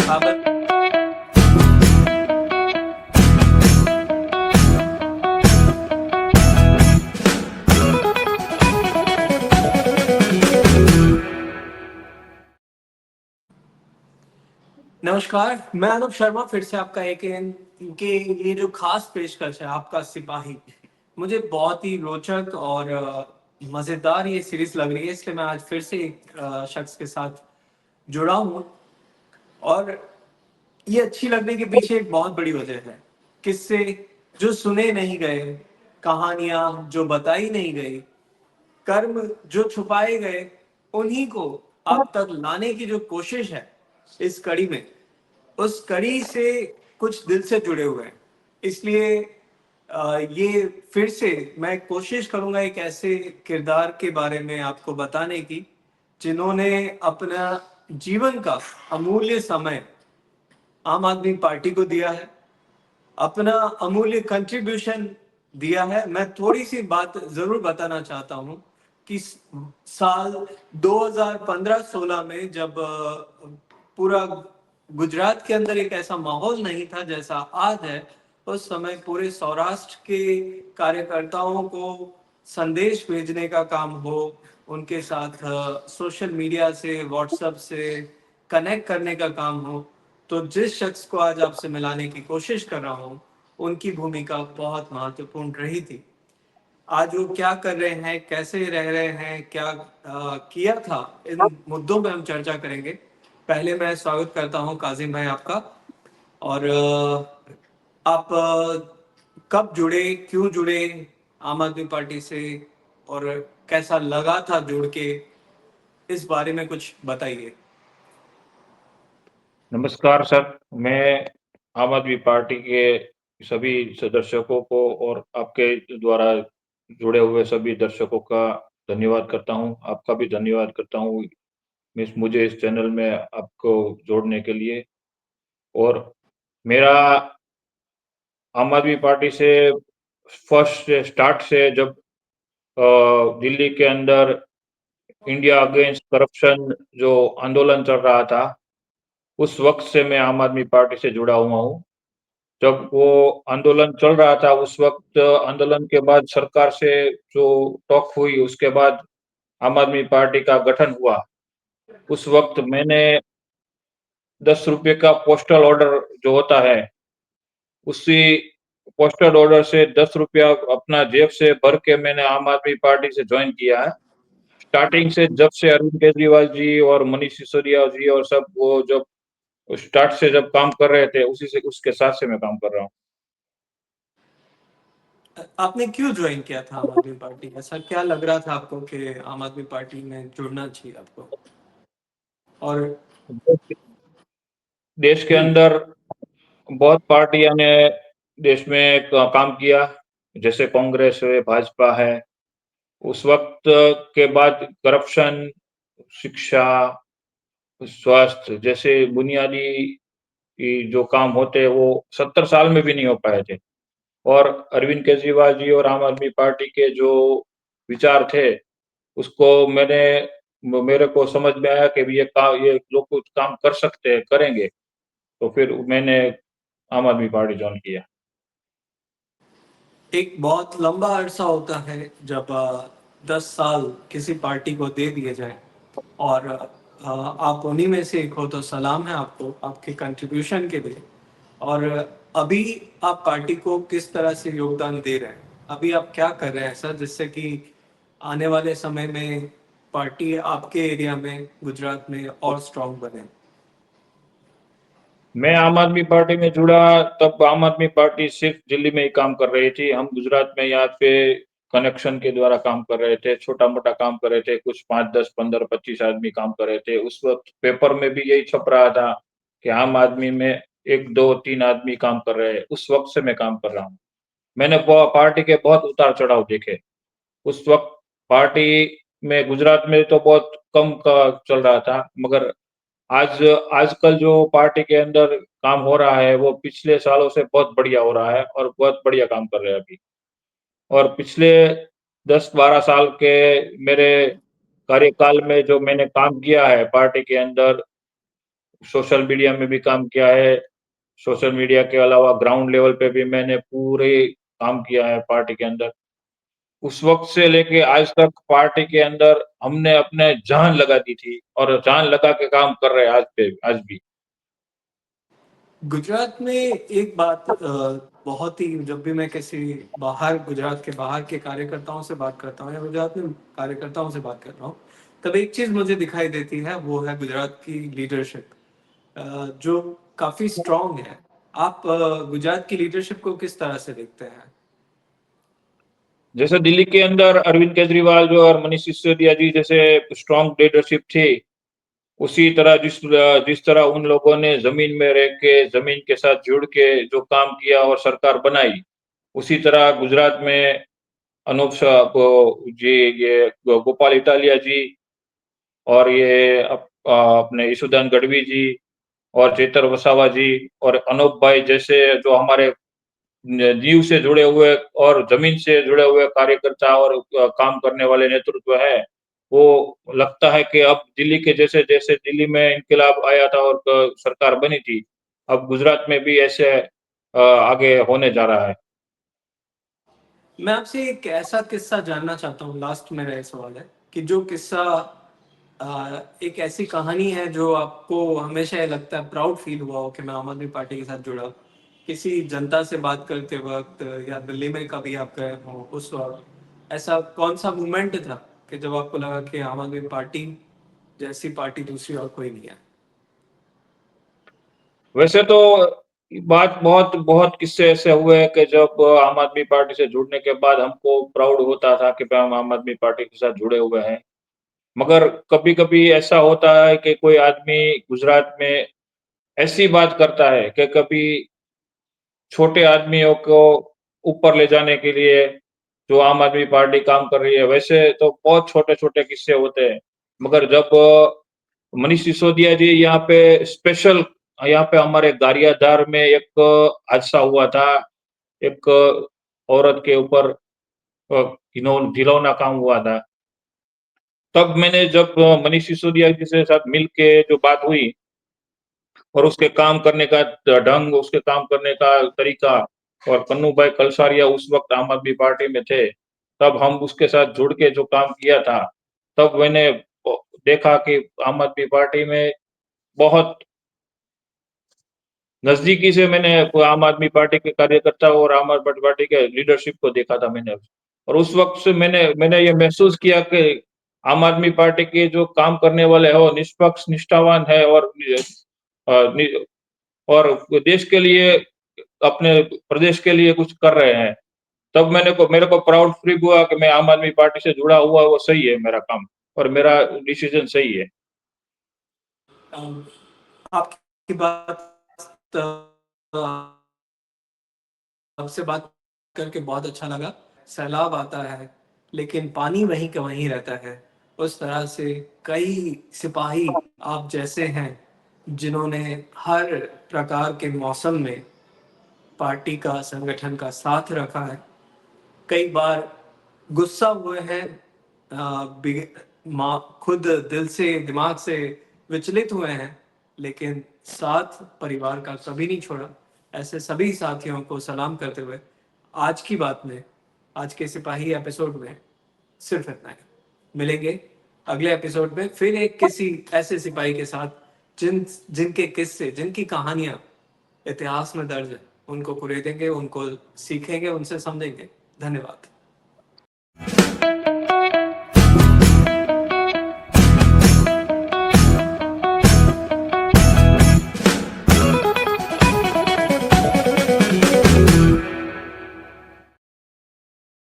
बाबत नमस्कार, मैं अनुप शर्मा फिर से आपका एक के ये जो खास पेशकश है आपका सिपाही, मुझे बहुत ही रोचक और मज़ेदार ये सीरीज़ लग रही है, इसलिए मैं आज फिर से एक शख्स के साथ जुड़ा हूँ और ये अच्छी लगने के पीछे एक बहुत बड़ी वजह है। किस्से जो सुने नहीं गए, कहानियाँ जो बताई नहीं गई, कर्म जो छुपाए गए, उन्हीं को आप तक लाने की जो कोशिश है इस कड़ी में, उस कड़ी से कुछ दिल से जुड़े हुए हैं। इसलिए ये फिर से मैं कोशिश करूंगा एक ऐसे किरदार के बारे में आपको बताने की, जिन्होंने अपना जीवन का अमूल्य समय आम आदमी पार्टी को दिया है, अपना अमूल्य कंट्रीब्यूशन दिया है। मैं थोड़ी सी बात जरूर बताना चाहता हूँ कि साल 2015-16 में जब पूरा गुजरात के अंदर एक ऐसा माहौल नहीं था जैसा आज है, उस समय पूरे सौराष्ट्र के कार्यकर्ताओं को संदेश भेजने का काम हो, उनके साथ सोशल मीडिया से, व्हाट्सएप से कनेक्ट करने का काम हो, तो जिस शख्स को आज आपसे मिलाने की कोशिश कर रहा हूँ, उनकी भूमिका बहुत महत्वपूर्ण रही थी। आज वो क्या कर रहे हैं, कैसे रह रहे हैं, क्या किया था, इन मुद्दों पे हम चर्चा करेंगे। पहले मैं स्वागत करता हूँ काजिम भाई आपका। और आप कब जुड़े, क्यों जुड़े आम आदमी पार्टी से, और कैसा लगा था जुड़ के, इस बारे में कुछ बताइए। नमस्कार सर। मैं आम आदमी पार्टी के सभी सदस्यों को और आपके द्वारा जुड़े हुए सभी दर्शकों का धन्यवाद करता हूं। आपका भी धन्यवाद करता हूं मुझे इस चैनल में आपको जोड़ने के लिए। और मेरा आम आदमी पार्टी से फर्स्ट स्टार्ट से जब दिल्ली के अंदर इंडिया अगेंस्ट करप्शन जो आंदोलन चल रहा था, उस वक्त से मैं आम आदमी पार्टी से जुड़ा हुआ हूँ। जब वो आंदोलन चल रहा था, उस वक्त आंदोलन के बाद सरकार से जो टॉक हुई, उसके बाद आम आदमी पार्टी का गठन हुआ। उस वक्त मैंने 10 रुपए का पोस्टल ऑर्डर जो होता है, उसी पोस्टल ऑर्डर से 10 रुपया अपना जेब से भर के मैंने आम आदमी पार्टी से ज्वाइन किया है। स्टार्टिंग से जब से अरविंद केजरीवाल जी और मनीष सिसोदिया जी और सब वो जब स्टार्ट से जब काम कर रहे थे, उसी से उसके साथ से मैं काम कर रहा हूँ। आपने क्यों ज्वाइन किया था आम आदमी पार्टी? ऐसा क्या लग रहा था आपको कि आम आदमी पार्टी में जुड़ना चाहिए आपको? और देश के जी, अंदर बहुत पार्टियां ने देश में काम किया, जैसे कांग्रेस है, भाजपा है। उस वक्त के बाद करप्शन, शिक्षा, स्वास्थ्य जैसे बुनियादी जो काम होते हैं वो 70 साल में भी नहीं हो पाए थे। और अरविंद केजरीवाल जी और आम आदमी पार्टी के जो विचार थे, उसको मेरे को समझ में आया कि ये लोग कुछ काम कर सकते हैं, करेंगे। तो फिर मैंने आम आदमी पार्टी ज्वाइन किया। एक बहुत लंबा अरसा होता है जब 10 साल किसी पार्टी को दे दिए जाए, और आप उन्हीं में से एक हो, तो सलाम है आपको आपके कंट्रीब्यूशन के लिए। और अभी आप पार्टी को किस तरह से योगदान दे रहे हैं, अभी आप क्या कर रहे हैं सर, जिससे कि आने वाले समय में पार्टी आपके एरिया में, गुजरात में और स्ट्रांग बने? मैं आम आदमी पार्टी में जुड़ा तब आम आदमी पार्टी सिर्फ दिल्ली में ही काम कर रही थी। हम गुजरात में यहाँ पे कनेक्शन के द्वारा काम कर रहे थे, छोटा मोटा काम कर रहे थे। कुछ 5, 10, 15, 25 आदमी काम कर रहे थे। उस वक्त पेपर में भी यही छप रहा था कि आम आदमी में 1, 2, 3 आदमी काम कर रहे हैं। उस वक्त से मैं काम कर रहा हूँ। मैंने पार्टी के बहुत उतार चढ़ाव देखे। उस वक्त पार्टी में गुजरात में तो बहुत कम का चल रहा था, मगर आज आजकल जो पार्टी के अंदर काम हो रहा है, वो पिछले सालों से बहुत बढ़िया हो रहा है और बहुत बढ़िया काम कर रहे हैं अभी। और पिछले 10-12 साल के मेरे कार्यकाल में जो मैंने काम किया है पार्टी के अंदर, सोशल मीडिया में भी काम किया है। सोशल मीडिया के अलावा ग्राउंड लेवल पे भी मैंने पूरे काम किया है पार्टी के अंदर। उस वक़्त से लेके आज तक पार्टी के अंदर हमने अपने जान लगा दी थी और जान लगा के काम कर रहे हैं आज भी। गुजरात में एक बात बहुत ही, जब भी मैं किसी बाहर, गुजरात के बाहर के कार्यकर्ताओं से बात करता हूँ या गुजरात में कार्यकर्ताओं से बात करता हूँ, तब एक चीज मुझे दिखाई देती है, वो है गुजरात की लीडरशिप, जो काफी स्ट्रांग है। आप गुजरात की लीडरशिप को किस तरह से देखते हैं? जैसे दिल्ली के अंदर अरविंद केजरीवाल जो और मनीष सिसोदिया जी जैसे स्ट्रॉन्ग लीडरशिप थी, उसी तरह जिस तरह उन लोगों ने ज़मीन में रह के, ज़मीन के साथ जुड़ के जो काम किया और सरकार बनाई, उसी तरह गुजरात में अनूप जी, ये गोपाल इटालिया जी और ये अपने ईशुदान गढ़वी जी और चेतर वसावा जी और अनूप भाई जैसे जो हमारे नींव से जुड़े हुए और जमीन से जुड़े हुए कार्यकर्ता और काम करने वाले नेतृत्व है, वो लगता है कि अब दिल्ली के जैसे दिल्ली में इनकलाब आया था और सरकार बनी थी, अब गुजरात में भी ऐसे आगे होने जा रहा है। मैं आपसे एक ऐसा किस्सा जानना चाहता हूँ, लास्ट मेरा ये सवाल है कि जो किस्सा एक ऐसी कहानी है जो आपको हमेशा ये लगता है, प्राउड फील हुआ हो कि मैं आम आदमी पार्टी के साथ जुड़ा, किसी जनता से बात करते वक्त, या दिल्ली में कभी आप गए हो उस वक्त, ऐसा कौन सा मोमेंट था कि जब आपको लगा कि आम आदमी पार्टी जैसी पार्टी दूसरी और कोई नहीं है? वैसे तो बात बहुत बहुत किस्से ऐसे हुए हैं कि जब आम आदमी पार्टी से जुड़ने के बाद हमको प्राउड होता था कि हम आम आदमी पार्टी के साथ जुड़े हुए हैं। मगर कभी-कभी ऐसा होता है कि कोई आदमी गुजरात में ऐसी बात करता है कि कभी छोटे आदमियों को ऊपर ले जाने के लिए जो आम आदमी पार्टी काम कर रही है, वैसे तो बहुत छोटे-छोटे किस्से होते हैं। मगर जब मनीष सिसोदिया जी यहाँ पे स्पेशल यहाँ पे हमारे गारियाधार में एक हादसा हुआ था। एक औरत के ऊपर घिनौना काम हुआ था। तब मैंने जब मनीष सिसोदिया जी से साथ मिल के जो बात हुई और उसके काम करने का ढंग, उसके काम करने का तरीका और कन्नू भाई कलसारिया उस वक़्त आम आदमी पार्टी में थे, तब हम उसके साथ जुड़ के जो काम किया था, तब मैंने देखा कि आम आदमी पार्टी में बहुत नज़दीकी से मैंने आम आदमी पार्टी के कार्यकर्ता और आम आदमी पार्टी के लीडरशिप को देखा था मैंने। और उस वक़्त से मैंने मैंने ये महसूस किया कि आम आदमी पार्टी के जो काम करने वाले हैं, वो निष्पक्ष, निष्ठावान है और नि और देश के लिए, अपने प्रदेश के लिए कुछ कर रहे हैं। तब मेरे को प्राउड फ़ील हुआ कि मैं आम आदमी पार्टी से जुड़ा हुआ, वो सही है मेरा काम और मेरा डिसीज़न सही है। अम, आपकी बात, आपसे बात करके बहुत अच्छा लगा। सैलाब आता है, लेकिन पानी वहीं का वहीं रहता है। उस तरह से कई सिपाही आप जैसे हैं, जिन्होंने हर प्रकार के मौसम में पार्टी का, संगठन का साथ रखा है। कई बार गुस्सा हुए हैं, खुद दिल से, दिमाग से विचलित हुए हैं, लेकिन साथ परिवार का कभी नहीं छोड़ा। ऐसे सभी साथियों को सलाम करते हुए आज की बात में, आज के सिपाही एपिसोड में सिर्फ इतना ही। मिलेंगे अगले एपिसोड में फिर एक किसी ऐसे सिपाही के साथ, जिनके किस्से, जिनकी कहानियां इतिहास में दर्ज है। उनको कुरेदेंगे, उनको सीखेंगे, उनसे समझेंगे। धन्यवाद।